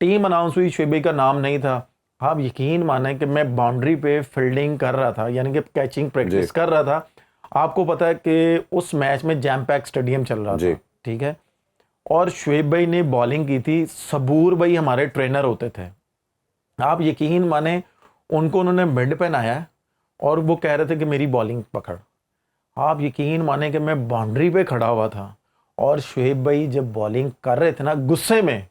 Team announce हुई, शोएब भाई का नाम नहीं था। आप यकीन माने कि मैं बाउंड्री पे फील्डिंग कर रहा था, यानी कि कैचिंग प्रैक्टिस कर रहा था। आपको पता है कि उस मैच में जैम पैक स्टेडियम चल रहा था, ठीक है। और शोएब भाई ने बॉलिंग की थी, सबूर भाई हमारे ट्रेनर होते थे। आप यकीन माने उनको उन्होंने मिड पे नहाया और वो कह रहे थे कि मेरी बॉलिंग पकड़। आप यकीन माने कि मैं बाउंड्री पे खड़ा हुआ था और शोएब भाई जब बॉलिंग कर रहे थे ना गुस्से में,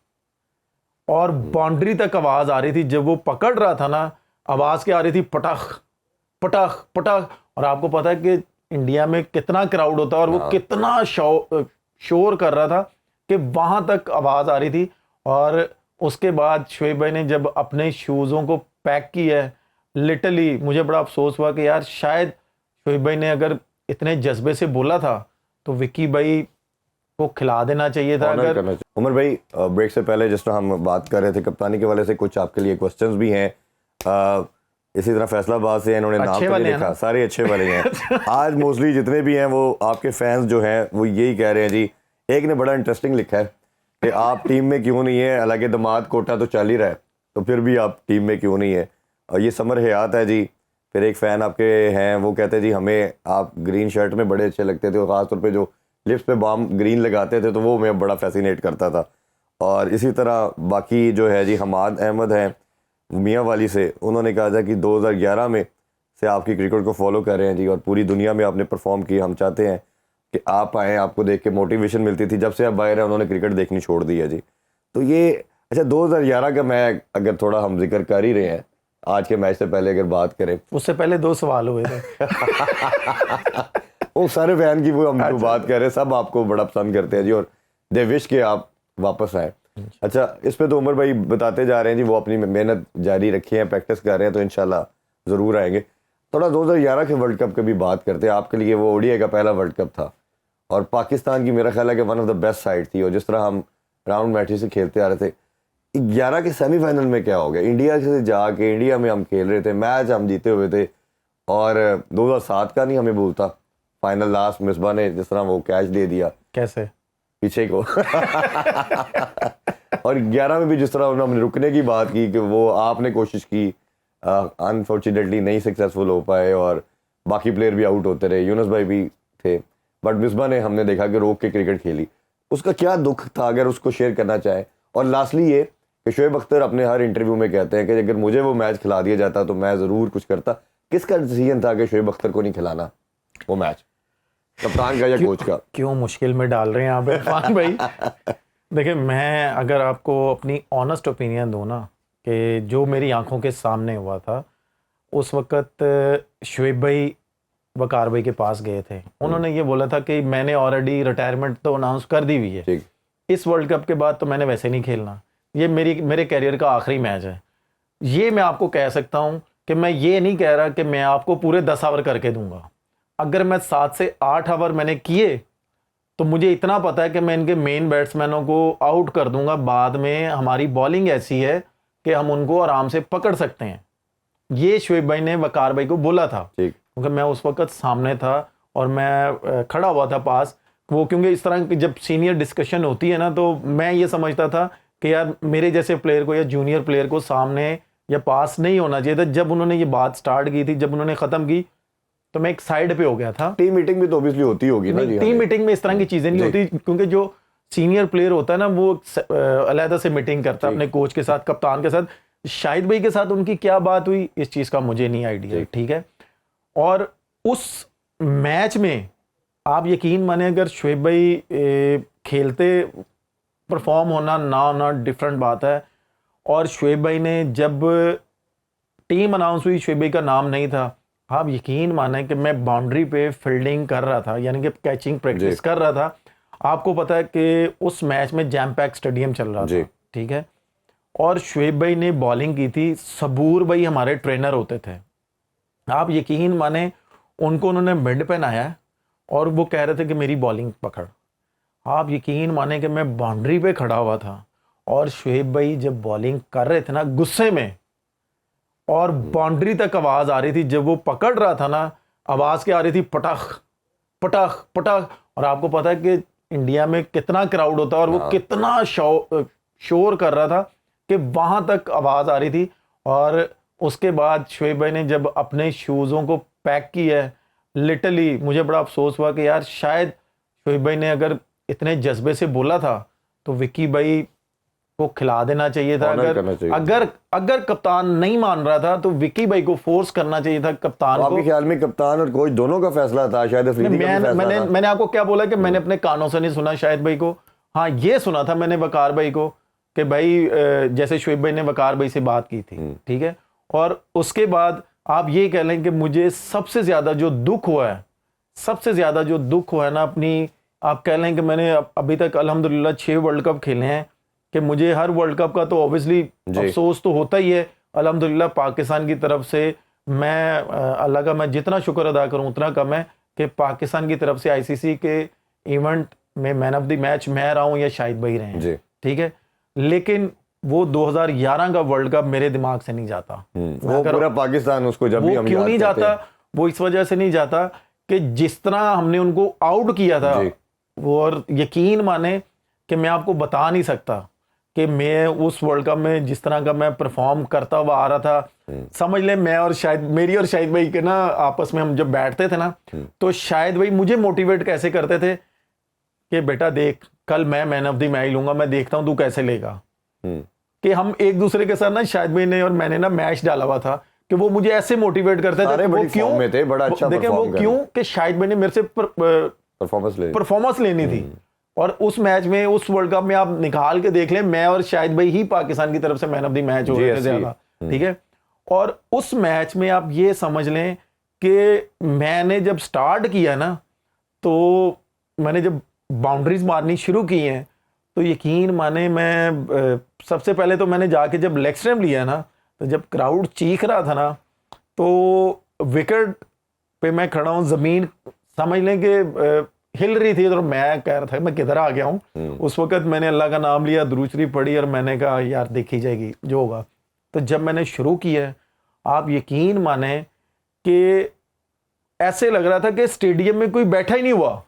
और बाउंड्री तक आवाज आ रही थी, जब वो पकड़ रहा था ना, आवाज क्या आ रही थी, पटख पटख पटख। और आपको पता है कि इंडिया में कितना क्राउड होता है और वो कितना शोर कर रहा था कि वहां तक आवाज आ रही थी। और उसके बाद शोएब भाई ने जब अपने शूज़ों को पैक किया है, लिटरली मुझे बड़ा अफसोस हुआ कि यार शायद शोएब भाई ने अगर इतने जज्बे से बोला था तो विक्की भाई को खिला देना चाहिए था। अगर उमर भाई, ब्रेक से पहले जिस तरह हम बात कर रहे थे कप्तानी के वाले से, कुछ आपके लिए क्वेश्चंस भी हैं। इसी तरह फैसलाबाद से इन्होंने नाम तो नहीं लिखा, सारे अच्छे वाले हैं। आज मोस्टली जितने भी हैं वो आपके फैंस जो हैं वो यही कह रहे हैं जी। एक ने बड़ा इंटरेस्टिंग लिखा है कि आप टीम में क्यों नहीं है, हालांकि दमाद कोटा तो चल ही रहा है, तो फिर भी आप टीम में क्यों नहीं है। और ये समर हयात है जी। फिर एक फ़ैन आपके हैं, वो कहते हैं जी हमें आप ग्रीन शर्ट में बड़े अच्छे लगते थे, और ख़ासतौर पे जो लिप्स पे बाम ग्रीन लगाते थे तो वो मैं बड़ा फैसिनेट करता था। और इसी तरह बाकी जो है जी हमाद अहमद हैं मियाँ वाली से, उन्होंने कहा था कि 2011 में से आपकी क्रिकेट को फॉलो कर रहे हैं जी, और पूरी दुनिया में आपने परफॉर्म किया। हम चाहते हैं कि आप आएँ, आपको देख के मोटिवेशन मिलती थी। जब से आप बाहर हैं उन्होंने क्रिकेट देखनी छोड़ दी है जी। तो ये अच्छा 2011 का मैं अगर थोड़ा हम जिक्र कर ही रहे हैं, आज के मैच से पहले अगर बात करें, उससे पहले 2 सवाल हुए थे। वो सारे फैन की वो हम जो बात कर रहे हैं, सब आपको बड़ा पसंद करते हैं जी, और दे विश के आप वापस आए। अच्छा, इस पे तो उमर भाई बताते जा रहे हैं जी, वो अपनी मेहनत जारी रखी है, प्रैक्टिस कर रहे हैं, तो इंशाल्लाह ज़रूर आएंगे। थोड़ा 2011 के वर्ल्ड कप की भी बात करते हैं। आपके लिए वो ओडीआई का पहला वर्ल्ड कप था, और पाकिस्तान की मेरा ख्याल है कि one of the best side थी, और जिस तरह हम राउंड मैचेस से खेलते आ रहे थे, 11 के सेमीफाइनल में क्या हो गया, इंडिया से जाके इंडिया में हम खेल रहे थे, मैच हम जीते हुए थे। और 2007 का नहीं हमें भूलता, फाइनल लास्ट मिसबा ने जिस तरह वो कैच दे दिया कैसे पीछे को। और 11 में भी जिस तरह हमने रुकने की बात की कि वो आपने कोशिश की, अनफॉर्चुनेटली नहीं सक्सेसफुल हो पाए, और बाकी प्लेयर भी आउट होते रहे, यूनुस भाई भी थे, बट मिसबा ने हमने देखा कि रोक के क्रिकेट खेली। उसका क्या दुख था, अगर उसको शेयर करना चाहे। और लास्टली ये कि शोएब अख्तर अपने हर इंटरव्यू में कहते हैं कि अगर मुझे वो मैच खिला दिया जाता तो मैं ज़रूर कुछ करता। किसका डिसीजन था कि शोएब अख्तर को नहीं खिलाना वो मैच, कप्तान का या कोच का? क्यों मुश्किल में डाल रहे हैं आप इरफान भाई? देखिए, मैं अगर आपको अपनी ऑनेस्ट ओपिनियन दूँ ना, कि जो मेरी आंखों के सामने हुआ था, उस वक़्त शोएब भाई वकार भाई के पास गए थे। उन्होंने ये बोला था कि मैंने ऑलरेडी रिटायरमेंट तो अनाउंस कर दी हुई है, इस वर्ल्ड कप के बाद तो मैंने वैसे नहीं खेलना, ये मेरे कैरियर का आखिरी मैच है। ये मैं आपको कह सकता हूँ कि मैं ये नहीं कह रहा कि मैं आपको पूरे 10 ओवर करके दूंगा। अगर मैं 7 से 8 ओवर मैंने किए तो मुझे इतना पता है कि मैं इनके मेन बैट्समैनों को आउट कर दूंगा। बाद में हमारी बॉलिंग ऐसी है कि हम उनको आराम से पकड़ सकते हैं। ये शोएब भाई ने वकार भाई को बोला था, क्योंकि मैं उस वक्त सामने था और मैं खड़ा हुआ था पास वो, क्योंकि इस तरह की जब सीनियर डिस्कशन होती है ना, तो मैं ये समझता था कि यार मेरे जैसे प्लेयर को या जूनियर प्लेयर को सामने या पास नहीं होना चाहिए था। जब उन्होंने ये बात स्टार्ट की थी, जब उन्होंने ख़त्म की, तो मैं एक साइड पे हो गया था। टीम मीटिंग भी तो ऑब्वियसली होती होगी ना जी? टीम मीटिंग में इस तरह की चीज़ें नहीं होती, क्योंकि जो सीनियर प्लेयर होता है ना, वो अलहदा से मीटिंग करता है अपने कोच के साथ, कप्तान के साथ। शाहिद भाई के साथ उनकी क्या बात हुई इस चीज़ का मुझे नहीं आइडिया, ठीक है। और उस मैच में आप यकीन माने, अगर शोएब भाई खेलते, परफॉर्म होना ना होना डिफरेंट बात है। और शोएब भाई ने जब टीम अनाउंस हुई, शोएब भाई का नाम नहीं था। आप यकीन माने कि मैं बाउंड्री पे फील्डिंग कर रहा था, यानी कि कैचिंग प्रैक्टिस कर रहा था। आपको पता है कि उस मैच में जैम पैक स्टेडियम चल रहा था, ठीक है। और शोएब भाई ने बॉलिंग की थी, सबूर भाई हमारे ट्रेनर होते थे। आप यकीन माने उनको उन्होंने मिड पे नहाया और वो कह रहे थे कि मेरी बॉलिंग पकड़। आप यकीन माने कि मैं बाउंड्री पे खड़ा हुआ था और शोएब भाई जब बॉलिंग कर रहे थे ना गुस्से में, और बाउंड्री तक आवाज आ रही थी, जब वो पकड़ रहा था ना, आवाज क्या आ रही थी, पटख पटख पटख। और आपको पता है कि इंडिया में कितना क्राउड होता है और वो कितना शोर कर रहा था कि वहाँ तक आवाज़ आ रही थी। और उसके बाद शोएब भाई ने जब अपने शूज़ों को पैक किया है, लिटरली मुझे बड़ा अफसोस हुआ कि यार शायद शोएब भाई ने अगर इतने जज्बे से बोला था तो विक्की भाई को खिला देना चाहिए था। अगर कप्तान नहीं मान रहा था तो विक्की भाई को फोर्स करना चाहिए था कप्तान को। आपके ख्याल में कप्तान और कोच दोनों का फैसला था? शायद अफरीदी का भी फैसला था। मैंने आपको क्या बोला कि मैंने अपने कानों से नहीं सुना शाहिद भाई को। हाँ, ये सुना था मैंने वकार भाई को कि भाई जैसे शोएब भाई ने वकार भाई से बात की थी, ठीक है। और उसके बाद आप ये कह लें कि मुझे सबसे ज्यादा जो दुख हुआ है ना अपनी, आप कह लें कि मैंने अभी तक अल्हम्दुलिल्लाह 6 वर्ल्ड कप खेले हैं, कि मुझे हर वर्ल्ड कप का तो ऑब्वियसली अफसोस तो होता ही है। अल्हम्दुलिल्लाह पाकिस्तान की तरफ से मैं अल्लाह का मैं जितना शुक्र अदा करूं उतना कम है कि पाकिस्तान की तरफ से आईसीसी के इवेंट में मैन ऑफ द मैच मैं रहा हूं या शाहिद भाई रहे हैं, ठीक है। लेकिन वो 2011 का वर्ल्ड कप मेरे दिमाग से नहीं जाता। वो पूरा पाकिस्तान उसको जब भी हम क्यों नहीं जाता, वो इस वजह से नहीं जाता कि जिस तरह हमने उनको आउट किया था वो, और यकीन माने कि मैं आपको बता नहीं सकता कि मैं उस वर्ल्ड कप में जिस तरह का मैं परफॉर्म करता हुआ आ रहा था, समझ ले मैं और मेरी और शाहिद भाई के ना आपस में हम जब बैठते थे ना, तो शाहिद भाई मुझे मोटिवेट कैसे करते थे कि बेटा देख कल मैं मैन ऑफ द मैच लूंगा, मैं देखता हूं तू कैसे लेगा। कि हम एक दूसरे के साथ ना शाहिद भाई ने और मैंने ना मैच डाला हुआ था कि वो मुझे ऐसे मोटिवेट करते थे। वो क्यों में थे, बड़ा अच्छा देखें वो क्यों कि शाहिद भाई ने मेरे से परफॉर्मेंस लेनी थी। और उस मैच में, उस वर्ल्ड कप में आप निकाल के देख लें, मैं और शाहिद भाई ही पाकिस्तान की तरफ से मैन ऑफ द मैच हो रहे थे ज्यादा, ठीक है। और उस मैच में आप ये समझ लें कि मैंने जब स्टार्ट किया ना, तो मैंने जब बाउंड्रीज मारनी शुरू की हैं, तो यकीन माने मैं सबसे पहले तो मैंने जाके जब लेग स्टैम्प लिया ना, तो जब क्राउड चीख रहा था ना, तो विकेट पे मैं खड़ा हूँ, जमीन समझ लें कि हिल रही थी, तो मैं कह रहा था मैं किधर आ गया हूँ। उस वक्त मैंने अल्लाह का नाम लिया, दुरूद शरीफ पढ़ी और मैंने कहा यार देखी जाएगी जो होगा। तो जब मैंने शुरू किया, आप यकीन माने कि ऐसे लग रहा था कि स्टेडियम में कोई बैठा ही नहीं हुआ,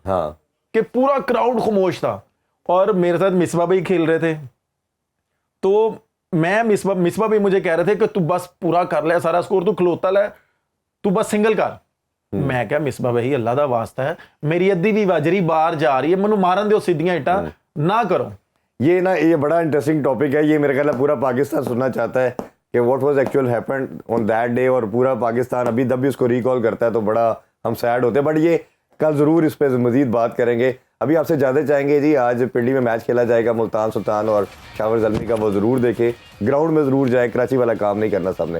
कि पूरा क्राउड खामोश था। और मेरे साथ मिसबा भाई खेल रहे थे, तो मैं मिसबा भाई मुझे कह रहे थे कि तू बस पूरा कर ले सारा स्कोर, तू खलोता ले, तू बस सिंगल कर। मैं क्या मिसबा भाई अल्लाह दा वास्ता है, मेरी अद्धी भी वाजरी बाहर जा रही है, मैनू मारन दो सीधियां इटा ना करो। ये ना ये बड़ा इंटरेस्टिंग टॉपिक है, ये मेरे ख्याल पूरा पाकिस्तान सुनना चाहता है कि what was actual happened on that day. और पूरा पाकिस्तान अभी जब भी इसको रिकॉल करता है तो बड़ा हम सैड होते हैं, बट ये कल ज़रूर इस पर मज़ीद बात करेंगे। अभी आपसे ज़्यादा चाहेंगे जी, आज पिंडी में मैच खेला जाएगा मुल्तान सुल्तान और शावर ज़ल्मी का, वो ज़रूर देखें, ग्राउंड में ज़रूर जाए, कराची वाला काम नहीं करना सबने।